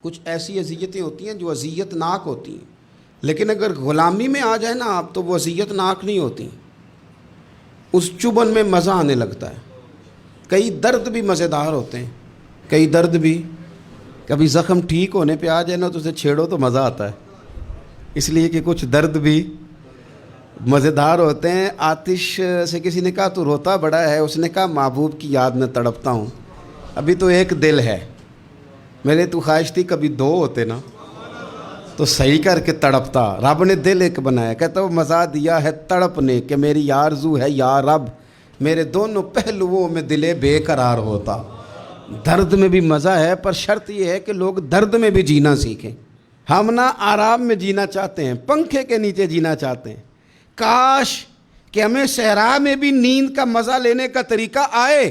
کچھ ایسی اذیتیں ہوتی ہیں جو اذیت ناک ہوتی ہیں، لیکن اگر غلامی میں آ جائے نا آپ تو وہ اذیت ناک نہیں ہوتی، اس چبھن میں مزہ آنے لگتا ہے۔ کئی درد بھی مزیدار ہوتے ہیں، کئی درد بھی، کبھی زخم ٹھیک ہونے پہ آ جائے نا تو اسے چھیڑو تو مزہ آتا ہے، اس لیے کہ کچھ درد بھی مزیدار ہوتے ہیں۔ آتش سے کسی نے کہا تو روتا بڑا ہے، اس نے کہا محبوب کی یاد میں تڑپتا ہوں، ابھی تو ایک دل ہے، میرے تو خواہش تھی کبھی دو ہوتے نا تو صحیح کر کے تڑپتا۔ رب نے دل ایک بنایا، کہتا وہ مزہ دیا ہے تڑپ نے کہ میری آرزو ہے یا رب میرے دونوں پہلوؤں میں دل بے قرار ہوتا۔ درد میں بھی مزہ ہے، پر شرط یہ ہے کہ لوگ درد میں بھی جینا سیکھیں۔ ہم نہ آرام میں جینا چاہتے ہیں، پنکھے کے نیچے جینا چاہتے ہیں۔ کاش کہ ہمیں صحرا میں بھی نیند کا مزہ لینے کا طریقہ آئے،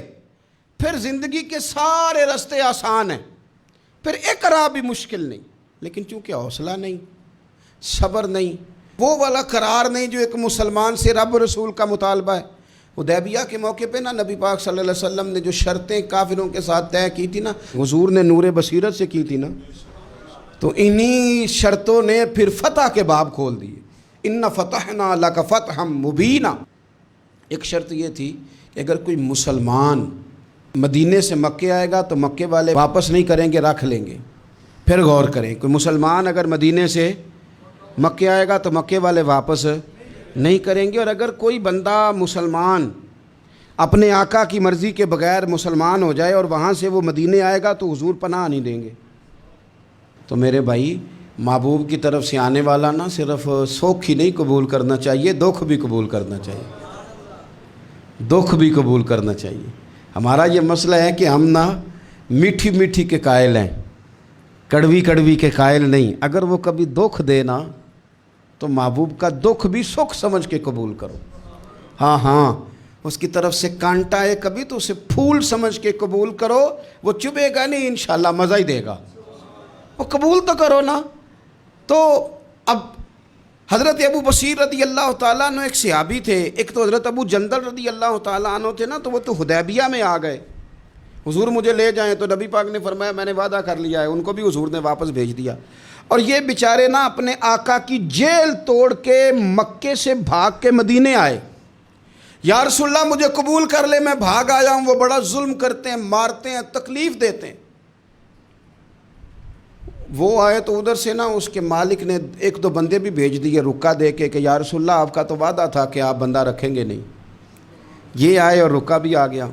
پھر زندگی کے سارے راستے آسان ہیں، پھر اقرار بھی مشکل نہیں۔ لیکن چونکہ حوصلہ نہیں، صبر نہیں، وہ والا قرار نہیں جو ایک مسلمان سے رب رسول کا مطالبہ ہے۔ حدیبیہ کے موقع پہ نا نبی پاک صلی اللہ علیہ وسلم نے جو شرطیں کافروں کے ساتھ طے کی تھی نا، حضور نے نور بصیرت سے کی تھی نا، تو انہی شرطوں نے پھر فتح کے باب کھول دیے۔ ان فتحنا لک فتحا مبینا۔ ایک شرط یہ تھی کہ اگر کوئی مسلمان مدینے سے مکے آئے گا تو مکے والے واپس نہیں کریں گے، رکھ لیں گے۔ پھر غور کریں، کوئی مسلمان اگر مدینے سے مکے آئے گا تو مکے والے واپس نہیں کریں گے، اور اگر کوئی بندہ مسلمان اپنے آقا کی مرضی کے بغیر مسلمان ہو جائے اور وہاں سے وہ مدینے آئے گا تو حضور پناہ نہیں دیں گے۔ تو میرے بھائی، محبوب کی طرف سے آنے والا نہ صرف سوکھ ہی نہیں قبول کرنا چاہیے، دکھ بھی قبول کرنا چاہیے، دکھ بھی قبول کرنا چاہیے۔ ہمارا یہ مسئلہ ہے کہ ہم نہ میٹھی میٹھی کے قائل ہیں، کڑوی کڑوی کے قائل نہیں۔ اگر وہ کبھی دکھ دے نا تو محبوب کا دکھ بھی سکھ سمجھ کے قبول کرو۔ ہاں اس کی طرف سے کانٹا ہے کبھی تو اسے پھول سمجھ کے قبول کرو، وہ چبھے گا نہیں، انشاءاللہ مزہ ہی دے گا، وہ قبول تو کرو نا۔ تو اب حضرت ابو بصیر رضی اللہ تعالیٰ عنہ ایک صحابی تھے، ایک تو حضرت ابو جندل رضی اللہ تعالیٰ عنہ تھے نا، تو وہ تو حدیبیہ میں آ گئے، حضور مجھے لے جائیں، تو نبی پاک نے فرمایا میں نے وعدہ کر لیا ہے، ان کو بھی حضور نے واپس بھیج دیا۔ اور یہ بیچارے نا اپنے آقا کی جیل توڑ کے مکے سے بھاگ کے مدینے آئے۔ یا رسول اللہ مجھے قبول کر لے، میں بھاگ آیا ہوں، وہ بڑا ظلم کرتے ہیں، مارتے ہیں، تکلیف دیتے ہیں۔ وہ آئے تو ادھر سے نا اس کے مالک نے ایک دو بندے بھی بھیج دیے رکا دے کے کہ یا رسول اللہ آپ کا تو وعدہ تھا کہ آپ بندہ رکھیں گے نہیں۔ یہ آئے اور رکا بھی آ گیا۔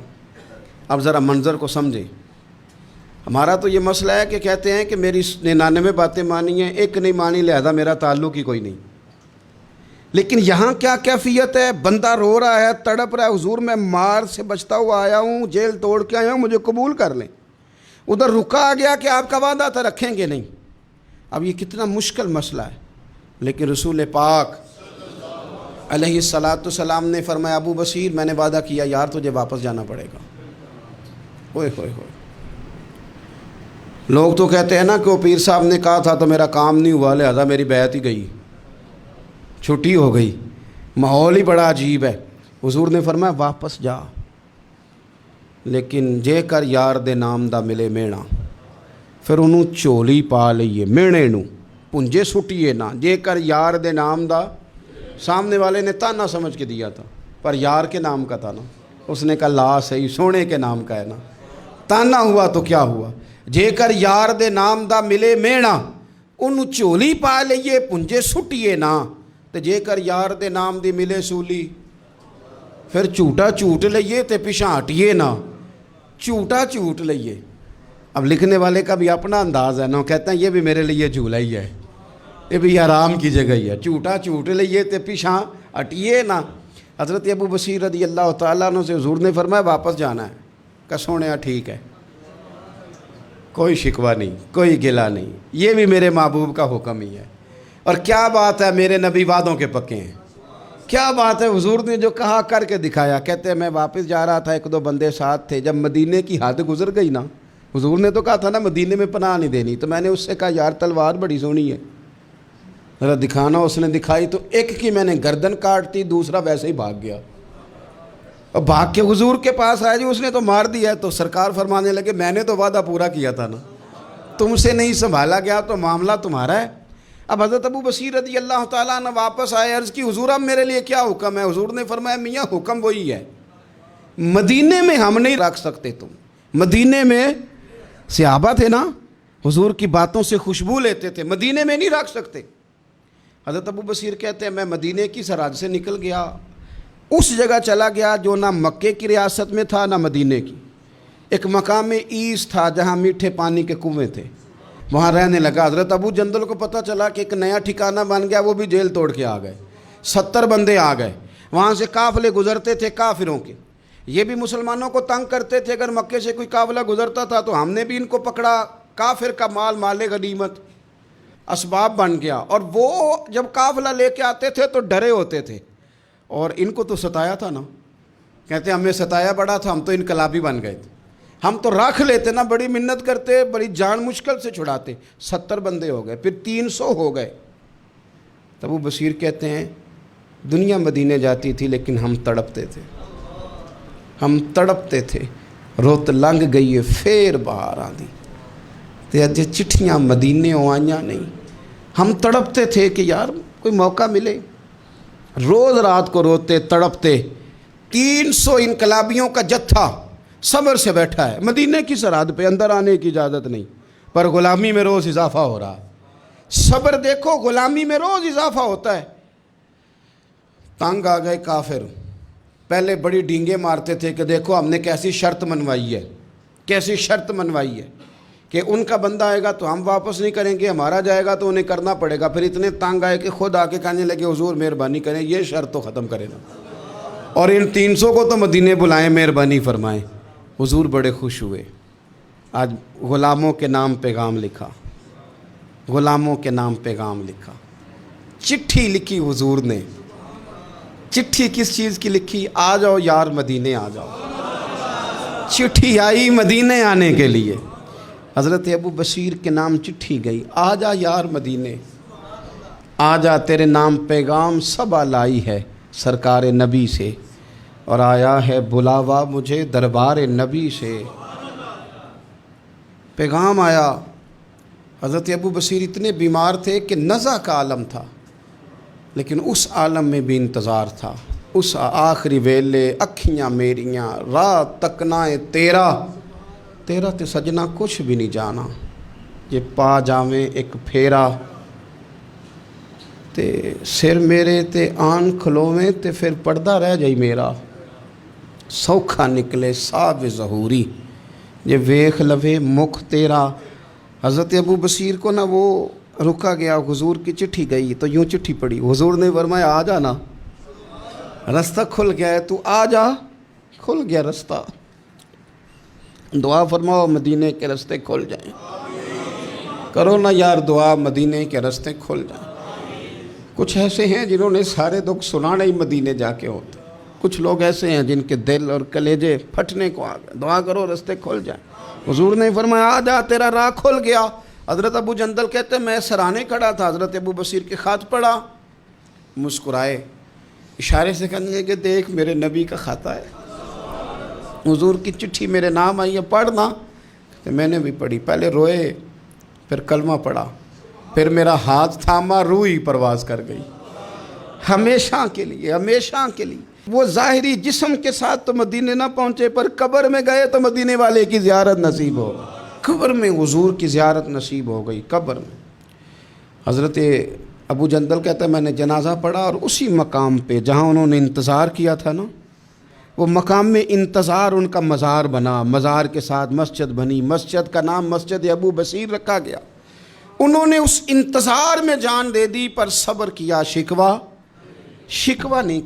اب ذرا منظر کو سمجھیں۔ ہمارا تو یہ مسئلہ ہے کہ کہتے ہیں کہ میری 99 باتیں مانی ہیں، ایک نہیں مانی، لہذا میرا تعلق ہی کوئی نہیں۔ لیکن یہاں کیا کیفیت ہے؟ بندہ رو رہا ہے، تڑپ رہا ہے، حضور میں مار سے بچتا ہوا آیا ہوں، جیل توڑ کے آیا ہوں، مجھے قبول کر لیں۔ ادھر رکا آ گیا کہ آپ کا وعدہ تھا رکھیں گے نہیں۔ اب یہ کتنا مشکل مسئلہ ہے، لیکن رسول پاک علیہ السلام نے فرمایا ابو بصیر میں نے وعدہ کیا یار تجھے واپس جانا پڑے گا۔ ہوئے ہوئے ہوئے، لوگ تو کہتے ہیں نا کہ وہ پیر صاحب نے کہا تھا تو میرا کام نہیں ہوا، لہذا میری بیعت ہی گئی، چھٹی ہو گئی، ماحول ہی بڑا عجیب ہے۔ حضور نے فرمایا واپس جا، لیکن جے کر یار دے نام دا ملے مینا، پھر انہوں چولی پا لئیے مینے نو پنجے سٹیے نا، جے کر یار دے نام دا، سامنے والے نے تانا سمجھ کے دیا تھا پر یار کے نام کا تھا نا، اس نے کہا لا صحیح سونے کے نام کا ہے نا، تانا ہوا تو کیا ہوا، جے کر یار دے نام دا ملے مینا، انہوں چولی پا لئیے پنجے سٹیے نا، تے جے کر یار دے نام دی ملے سولی، پھر جھوٹا جھوٹ لئیے تے پیچھے ہٹیے نا، جھوٹا جھوٹ لئیے۔ اب لکھنے والے کا بھی اپنا انداز ہے نا، کہتے ہیں یہ بھی میرے لیے جھولا ہی ہے، یہ بھی آرام کی جگہ ہی ہے، جھوٹا جھوٹ لئیے تے پیچھے ہٹیے نا۔ حضرت ابو بصیر رضی اللہ تعالیٰ عنہ سے حضور نے فرمایا واپس جانا ہے، کہ سونے ٹھیک ہے، کوئی شکوہ نہیں، کوئی گلہ نہیں، یہ بھی میرے محبوب کا حکم ہی ہے۔ اور کیا بات ہے، میرے نبی وعدوں کے پکے ہیں، کیا بات ہے، حضور نے جو کہا کر کے دکھایا۔ کہتے ہیں میں واپس جا رہا تھا، ایک دو بندے ساتھ تھے، جب مدینے کی حد گزر گئی نا، حضور نے تو کہا تھا نا مدینے میں پناہ نہیں دینی، تو میں نے اس سے کہا یار تلوار بڑی سونی ہے، ذرا دکھانا۔ اس نے دکھائی تو ایک کی میں نے گردن کاٹ دی، دوسرا ویسے ہی بھاگ گیا، اور بھاگ کے حضور کے پاس آیا، جی اس نے تو مار دیا ہے۔ تو سرکار فرمانے لگے میں نے تو وعدہ پورا کیا تھا نا، تم سے نہیں سنبھالا گیا تو معاملہ تمہارا ہے۔ اب حضرت ابو بصیر رضی اللہ تعالیٰ عنہ واپس آئے، عرض کی حضور اب میرے لیے کیا حکم ہے؟ حضور نے فرمایا میاں حکم وہی ہے، مدینے میں ہم نہیں رکھ سکتے تم۔ مدینے میں صحابہ تھے نا، حضور کی باتوں سے خوشبو لیتے تھے، مدینے میں نہیں رکھ سکتے۔ حضرت ابو بصیر کہتے ہیں میں مدینے کی سرحد سے نکل گیا، اس جگہ چلا گیا جو نہ مکے کی ریاست میں تھا نہ مدینے کی، ایک مقام ایس تھا جہاں میٹھے پانی کے کنویں تھے، وہاں رہنے لگا۔ حضرت ابو جندل کو پتہ چلا کہ ایک نیا ٹھکانہ بن گیا، وہ بھی جیل توڑ کے آ گئے، 70 بندے آ گئے، وہاں سے قافلے گزرتے تھے کافروں کے، یہ بھی مسلمانوں کو تنگ کرتے تھے، اگر مکے سے کوئی قافلہ گزرتا تھا تو ہم نے بھی ان کو پکڑا، کافر کا مال مال غنیمت اسباب بن گیا۔ اور وہ جب قافلہ لے کے آتے تھے تو ڈرے ہوتے تھے، اور ان کو تو ستایا تھا نا، کہتے ہیں ہمیں ستایا بڑا تھا، ہم تو انقلابی بن گئے تھے، ہم تو رکھ لیتے نا، بڑی منت کرتے، بڑی جان مشکل سے چھڑاتے۔ 70 بندے ہو گئے، پھر 300 ہو گئے۔ تب وہ بصیر کہتے ہیں دنیا مدینے جاتی تھی لیکن ہم تڑپتے تھے، ہم تڑپتے تھے، روت لنگ گئی ہے پھر باہر آندی تے اج چٹھیاں مدینے آئیاں نہیں۔ ہم تڑپتے تھے کہ یار کوئی موقع ملے، روز رات کو روتے تڑپتے۔ 300 انقلابیوں کا جتھا صبر سے بیٹھا ہے مدینے کی سرحد پہ، اندر آنے کی اجازت نہیں، پر غلامی میں روز اضافہ ہو رہا ہے۔ صبر دیکھو، غلامی میں روز اضافہ ہوتا ہے۔ تنگ آ گئے کافر، پہلے بڑی ڈینگیں مارتے تھے کہ دیکھو ہم نے کیسی شرط منوائی ہے، کیسی شرط منوائی ہے کہ ان کا بندہ آئے گا تو ہم واپس نہیں کریں گے، ہمارا جائے گا تو انہیں کرنا پڑے گا۔ پھر اتنے تنگ آئے کہ خود آ کے کہنے لگے حضور مہربانی کریں یہ شرط تو ختم کریں نا، اور ان 300 کو تو مدینے بلائیں، مہربانی فرمائیں۔ حضور بڑے خوش ہوئے، آج غلاموں کے نام پیغام لکھا، غلاموں کے نام پیغام لکھا، چٹھی لکھی حضور نے۔ چٹھی کس چیز کی لکھی؟ آ جاؤ یار مدینے آ جاؤ۔ چٹھی آئی مدینے آنے کے لیے، حضرت ابو بصیر کے نام چٹھی گئی، آ جا یار مدینے، آ جا تیرے نام پیغام سب لائی ہے سرکار نبی سے، اور آیا ہے بلاوا مجھے دربار نبی سے۔ پیغام آیا۔ حضرت ابو بصیر اتنے بیمار تھے کہ نزع کا عالم تھا، لیکن اس عالم میں بھی انتظار تھا۔ اس آخری ویلے اکھیاں میریاں رات تکنائے تیرا تے سجنا کچھ بھی نہیں جانا، یہ پا جاویں ایک پھیرا تے سر میرے تے آن کھلوویں تے پھر پردہ رہ جائی میرا، سوکھا نکلے صاحب ظہوری یہ ویخ لوے مکھ تیرا۔ حضرت ابو بصیر کو نا وہ رکا گیا، حضور کی چٹھی گئی تو یوں چٹھی پڑھی، حضور نے فرمایا آ جا نا، رستہ کھل گیا ہے، تو آ جا، کھل گیا رستہ۔ دعا فرماؤ مدینے کے رستے کھل جائیں، کرو نا یار دعا مدینے کے رستے کھل جائیں۔ کچھ ایسے ہیں جنہوں نے سارے دکھ سنانے ہی مدینے جا کے ہوتے، کچھ لوگ ایسے ہیں جن کے دل اور کلیجے پھٹنے کو آ گئے، دعا کرو رستے کھل جائیں۔ حضور نے فرمایا آ جا تیرا راہ کھل گیا۔ حضرت ابو جندل کہتے ہیں میں سرانے کھڑا تھا، حضرت ابو بصیر کے خط پڑھا، مسکرائے، اشارے سے کہنے لگے کہ دیکھ میرے نبی کا خط ہے، حضور کی چٹھی میرے نام آئی ہے، پڑھنا۔ تو میں نے بھی پڑھی، پہلے روئے پھر کلمہ پڑھا، پھر میرا ہاتھ تھاما، روح ہی پرواز کر گئی ہمیشہ کے لیے، ہمیشہ کے لیے۔ وہ ظاہری جسم کے ساتھ تو مدینے نہ پہنچے، پر قبر میں گئے تو مدینے والے کی زیارت نصیب ہو گئی، قبر میں حضور کی زیارت نصیب ہو گئی، قبر میں۔ حضرت ابو جندل کہتا ہے میں نے جنازہ پڑھا، اور اسی مقام پہ جہاں انہوں نے انتظار کیا تھا نا، وہ مقام میں انتظار ان کا مزار بنا، مزار کے ساتھ مسجد بنی، مسجد کا نام مسجد ابو بصیر رکھا گیا۔ انہوں نے اس انتظار میں جان دے دی، پر صبر کیا، شکوہ نہیں کیا۔